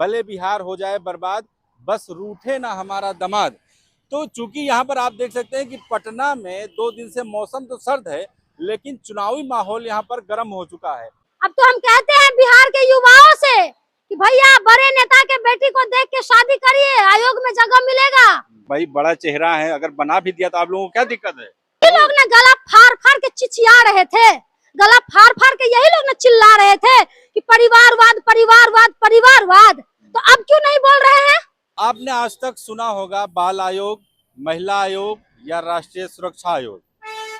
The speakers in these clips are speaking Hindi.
भले बिहार हो जाए बर्बाद, बस रूठे ना हमारा दामाद। तो चूंकि यहाँ पर आप देख सकते हैं कि पटना में 2 दिन से मौसम तो सर्द है, लेकिन चुनावी माहौल यहाँ पर गर्म हो चुका है। अब तो हम कहते हैं बिहार के युवाओं से कि भैया बड़े नेता के बेटी को देख के शादी करिए, आयोग में जगह मिलेगा। भाई बड़ा चेहरा है, अगर बना भी दिया तो आप लोगों को क्या दिक्कत है? ये लोग ने गला फाड़ फाड़ के चिचिया रहे थे, गला फाड़ फाड़ के यही लोग ने चिल्ला रहे थे कि परिवारवाद परिवारवाद परिवारवाद। तो अब क्यों नहीं बोल रहे हैं? आपने आज तक सुना होगा बाल आयोग, महिला आयोग या राष्ट्रीय सुरक्षा आयोग,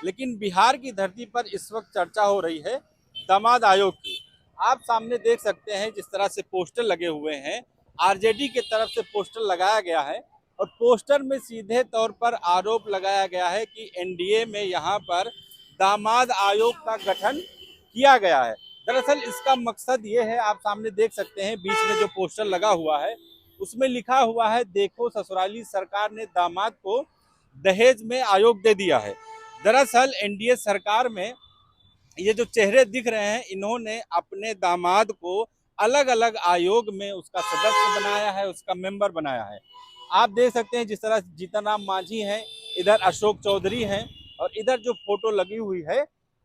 लेकिन बिहार की धरती पर इस वक्त चर्चा हो रही है दामाद आयोग की। आप सामने देख सकते हैं जिस तरह से पोस्टर लगे हुए हैं, आरजेडी की तरफ से पोस्टर लगाया गया है और पोस्टर में सीधे तौर पर आरोप लगाया गया है कि एनडीए में यहाँ पर दामाद आयोग का गठन किया गया है। दरअसल इसका मकसद ये है, आप सामने देख सकते हैं बीच में जो पोस्टर लगा हुआ है उसमें लिखा हुआ है, देखो ससुराली सरकार ने दामाद को दहेज में आयोग दे दिया है। दरअसल एनडीए सरकार में ये जो चेहरे दिख रहे हैं, इन्होंने अपने दामाद को अलग अलग आयोग में उसका सदस्य बनाया है, उसका मेंबर बनाया है। आप देख सकते हैं जिस तरह जीतन राम मांझी हैं, इधर अशोक चौधरी हैं और इधर जो फोटो लगी हुई है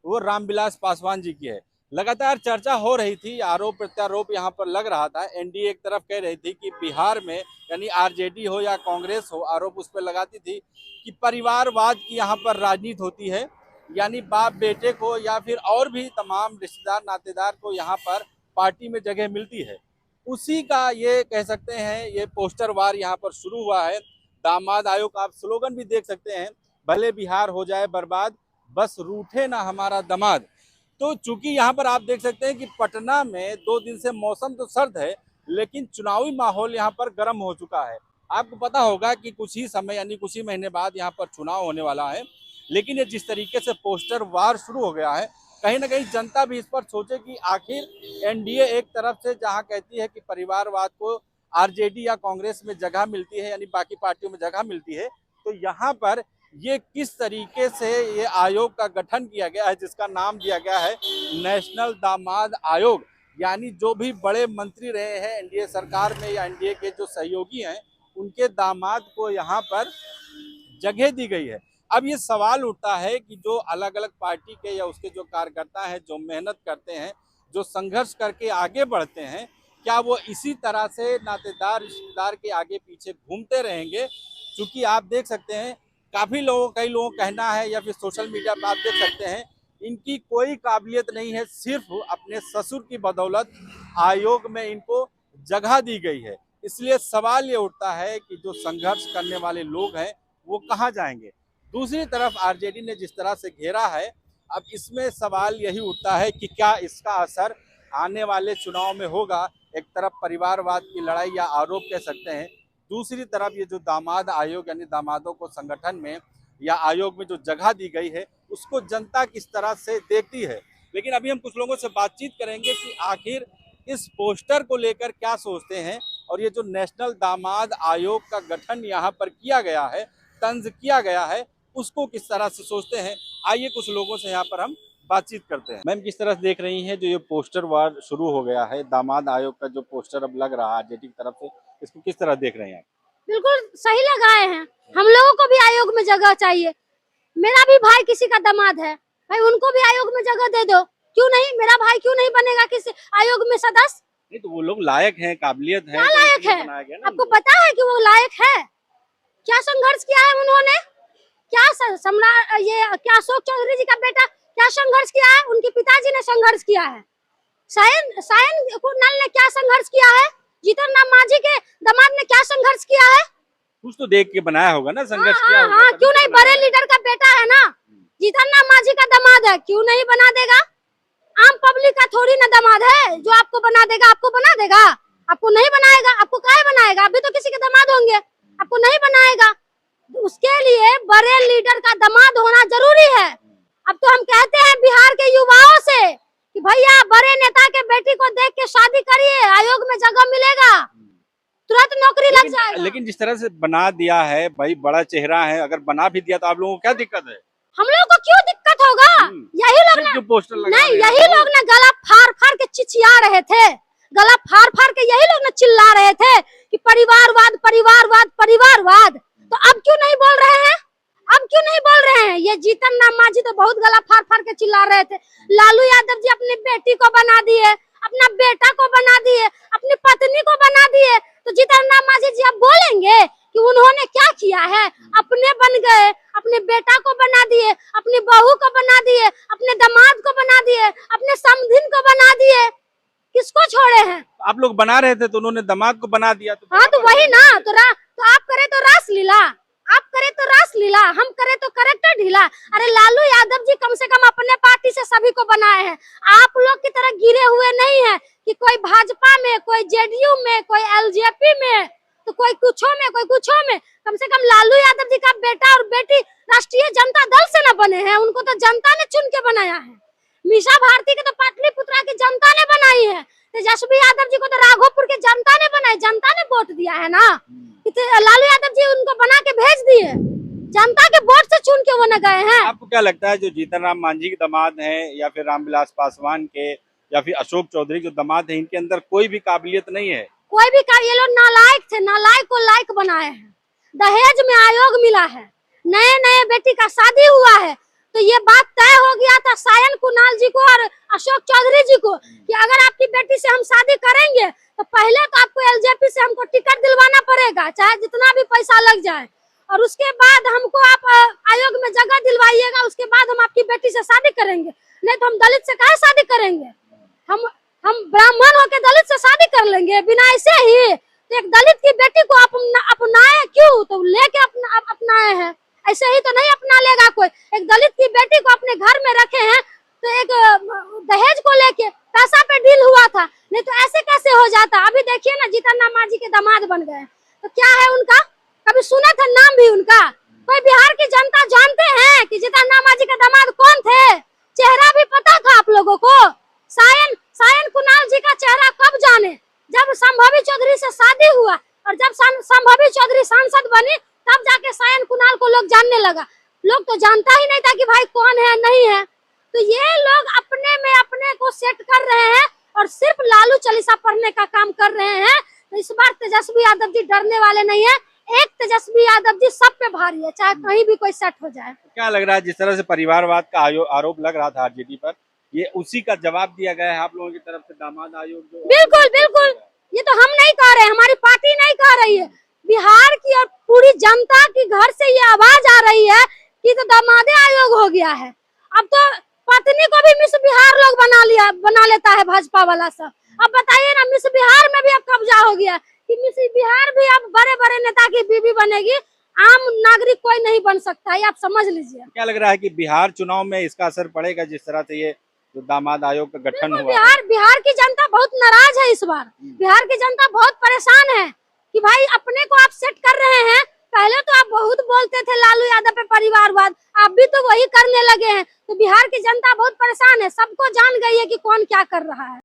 वो रामविलास पासवान जी की है। लगातार चर्चा हो रही थी, आरोप प्रत्यारोप यहाँ पर लग रहा था। एनडीए एक तरफ कह रही थी कि बिहार में यानी आरजेडी हो या कांग्रेस हो, आरोप उस पर लगाती थी कि परिवारवाद की यहाँ पर राजनीति होती है, यानी बाप बेटे को या फिर और भी तमाम रिश्तेदार नातेदार को यहाँ पर पार्टी में जगह मिलती है। उसी का ये कह सकते हैं ये पोस्टर वार यहाँ पर शुरू हुआ है। दामाद आयोग, आप स्लोगन भी देख सकते हैं, भले बिहार हो जाए बर्बाद, बस रूठे ना हमारा दामाद। तो चूंकि यहाँ पर आप देख सकते हैं कि पटना में 2 दिन से मौसम तो सर्द है, लेकिन चुनावी माहौल यहाँ पर गर्म हो चुका है। आपको पता होगा कि कुछ ही समय यानी कुछ ही महीने बाद यहाँ पर चुनाव होने वाला है, लेकिन ये जिस तरीके से पोस्टर वार शुरू हो गया है, कहीं ना कहीं जनता भी इस पर सोचे कि आखिर एनडीए एक तरफ से जहां कहती है कि परिवारवाद को आरजेडी या कांग्रेस में जगह मिलती है यानी बाकी पार्टियों में जगह मिलती है, तो यहाँ पर ये किस तरीके से ये आयोग का गठन किया गया है जिसका नाम दिया गया है नेशनल दामाद आयोग। यानी जो भी बड़े मंत्री रहे हैं एनडीए सरकार में या एनडीए के जो सहयोगी हैं, उनके दामाद को यहाँ पर जगह दी गई है। अब ये सवाल उठता है कि जो अलग अलग पार्टी के या उसके जो कार्यकर्ता हैं, जो मेहनत करते हैं, जो संघर्ष करके आगे बढ़ते हैं, क्या वो इसी तरह से नातेदार रिश्तेदार के आगे पीछे घूमते रहेंगे? क्योंकि आप देख सकते हैं कई लोगों का कहना है या फिर सोशल मीडिया पर आप देख सकते हैं इनकी कोई काबिलियत नहीं है, सिर्फ अपने ससुर की बदौलत आयोग में इनको जगह दी गई है। इसलिए सवाल ये उठता है कि जो संघर्ष करने वाले लोग हैं वो कहाँ जाएंगे? दूसरी तरफ आरजेडी ने जिस तरह से घेरा है, अब इसमें सवाल यही उठता है कि क्या इसका असर आने वाले चुनाव में होगा। एक तरफ परिवारवाद की लड़ाई या आरोप कह सकते हैं, दूसरी तरफ ये जो दामाद आयोग यानी दामादों को संगठन में या आयोग में जो जगह दी गई है उसको जनता किस तरह से देखती है। लेकिन अभी हम कुछ लोगों से बातचीत करेंगे कि आखिर इस पोस्टर को लेकर क्या सोचते हैं और ये जो नेशनल दामाद आयोग का गठन यहाँ पर किया गया है, तंज किया गया है, उसको किस तरह से सोचते हैं। आइए कुछ लोगों से यहाँ पर हम बातचीत करते हैं। मैम, किस तरह से देख रही हैं जो ये पोस्टर वार शुरू हो गया है, दामाद आयोग का जो पोस्टर अब लग रहा है आरजेडी की तरफ से, इसको किस तरह देख रहे हैं आप? बिल्कुल सही लगाए हैं, हम लोगों को भी आयोग में जगह चाहिए। मेरा भी भाई किसी का दामाद है, भाई उनको भी आयोग में जगह दे दो। क्यों नहीं, मेरा भाई क्यों नहीं बनेगा किसी आयोग में सदस्य? नहीं तो वो लोग लायक हैं, काबिलियत है, क्या लायक है? आपको पता है कि वो लायक है? क्या संघर्ष किया है उन्होंने? क्या सम्राट ये क्या अशोक चौधरी जी का बेटा क्या संघर्ष किया है? उनके पिताजी ने संघर्ष किया है। सायन कुणाल ने क्या संघर्ष किया है? जीतन राम मांझी के दामाद ने क्या संघर्ष किया है? कुछ तो देख के बनाया होगा ना, संघर्ष किया होगा। हाँ, क्यों नहीं? बड़े लीडर का बेटा है ना, जीतन राम मांझी का दामाद है, क्यों नहीं बना देगा? आम पब्लिक का थोड़ी ना दामाद है जो आपको बना देगा। आपको बना देगा? आपको नहीं बनाएगा। आपको काहे बनाएगा? अभी तो किसी के दामाद होंगे, आपको नहीं बनाएगा। उसके लिए बड़े लीडर का दामाद होना जरूरी है। अब तो हम कहते हैं बिहार के युवाओं से कि भैया बड़े नेता के बेटी को देख के शादी करिए, आयोग में जगह मिलेगा, तुरंत नौकरी लग जाएगा। लेकिन जिस तरह से बना दिया है, भाई बड़ा चेहरा है, अगर बना भी दिया तो आप लोगों को क्या दिक्कत है? हम लोगों को क्यों दिक्कत होगा? यही लोग ने पोस्टर नहीं, यही लोग ने गला फाड़ फाड़ के चिचिया रहे थे, गला फाड़ फाड़ के यही लोग ना चिल्ला रहे थे कि परिवारवाद परिवारवाद परिवारवाद। तो अब क्यों नहीं बोल रहे हैं? अब क्यों नहीं बोल रहे हैं? ये जीतन राम मांझी तो बहुत गला फाड़ फाड़ के चिल्ला रहे थे। लालू यादव जी अपनी बेटी को बना दिए, अपना बेटा को बना दिए, अपनी पत्नी को बना दिए। तो जीतन राम मांझी जी अब बोलेंगे कि उन्होंने क्या किया है? अपने बन गए, अपने बेटा को बना दिए, अपनी बहू को बना दिए, अपने दामाद को बना दिए, अपने समधिन को बना दिए। किसको छोड़े हैं? आप लोग बना रहे थे तो उन्होंने दामाद को बना दिया। तो हाँ तो वही ना। तो आप करे तो रासलीला, आप करे तो रासलीला, हम करे तो करेक्टर ढीला। अरे लालू यादव जी कम से कम अपने पार्टी से सभी को बनाए हैं। आप लोग की तरह गिरे हुए नहीं है कि कोई भाजपा में, कोई जेडीयू में, कोई एलजेपी में, तो कोई कुछो में, कोई कुछो में। कम से कम लालू यादव जी का बेटा और बेटी राष्ट्रीय जनता दल से न बने हैं, उनको तो जनता ने चुन के बनाया है। मीसा भारती के तो पाटलिपुत्रा की जनता ने बनाई है। तेजस्वी यादव जी को तो राघोपुर की जनता ने बनाई, जनता ने वोट दिया है ना। लालू यादव जी उनको बना के भेज दिए, जनता के वोट से चुन के वो न गए हैं। आपको क्या लगता है जो जीतन राम मांझी के दामाद हैं या फिर रामविलास पासवान के या फिर अशोक चौधरी जो दामाद हैं, इनके अंदर कोई भी काबिलियत नहीं है? कोई भी ये लोग नालायक थे, नालायक को लायक बनाए हैं। दहेज में आयोग मिला है, नए नए बेटी का शादी हुआ है। तो ये बात तय हो गया था सायन कुणाल जी को और अशोक चौधरी जी को कि अगर आपकी बेटी से हम शादी करेंगे तो पहले तो आपको एलजेपी से हमको टिकट दिलवाना पड़ेगा, चाहे जितना भी पैसा लग जाए, और उसके बाद हमको आप आयोग में जगह दिलवाइएगा। उसके बाद हम आपकी बेटी से शादी करेंगे, नहीं तो हम दलित से काहे शादी करेंगे? हम ब्राह्मण होके दलित से शादी कर लेंगे बिना ऐसे ही? तो एक दलित की बेटी को अपनाए क्यों? तो लेके अपनाए हैं, ऐसे ही तो नहीं अपना लेगा कोई। एक दलित की बेटी को अपने घर में रखे हैं तो एक दहेज को लेके पैसा पे डील हुआ था, नहीं तो ऐसे कैसे हो जाता? अभी देखिए ना जीतन राम मांझी के दामाद बन गए, तो क्या है उनका? कभी सुना था नाम भी उनका? कोई बिहार की जनता जानते हैं कि जीतन राम मांझी के दामाद कौन थे? चेहरा भी पता था आप लोगों को? सायन कुणाल जी का चेहरा कब जाने? जब संभवी चौधरी से शादी हुआ और जब संभवी चौधरी सांसद बनी तब जाके सायन कुणाल को लोग जानने लगा। लोग तो जानता ही नहीं था कि भाई कौन है नहीं है। तो ये लोग अपने में अपने को सेट कर रहे हैं और सिर्फ लालू चालीसा पढ़ने का काम कर रहे हैं। तो इस बार तेजस्वी यादव जी डरने वाले नहीं है। एक तेजस्वी यादव जी सब पे भारी है, चाहे कहीं भी कोई सेट हो जाए। क्या लग रहा है जिस तरह से परिवारवाद का आरोप लग रहा था आरजेडी पर, ये उसी का जवाब दिया गया है आप लोगों की तरफ से? दामाद आयोग जो बिल्कुल बिल्कुल, ये तो हम नहीं कह रहे, हमारी पार्टी नहीं कह रही है, बिहार की और पूरी जनता की घर से ये आवाज आ रही है कि तो दामादे आयोग हो गया है। अब तो पत्नी को भी मिस बिहार लोग बना लेता है भाजपा वाला सब। अब बताइए ना, मिस बिहार में भी अब कब्जा हो गया कि मिस बिहार भी अब बड़े बड़े नेता की बीवी बनेगी, आम नागरिक कोई नहीं बन सकता है, आप समझ लीजिए। क्या लग रहा है कि बिहार चुनाव में इसका असर पड़ेगा जिस तरह से ये जो दामाद आयोग का गठन हुआ? बिहार की जनता बहुत नाराज है इस बार। बिहार की जनता बहुत परेशान है कि भाई अपने को आप सेट कर रहे हैं। पहले तो आप बहुत बोलते थे लालू यादव पे परिवारवाद, आप भी तो वही करने लगे हैं। तो बिहार की जनता बहुत परेशान है, सबको जान गई है कि कौन क्या कर रहा है।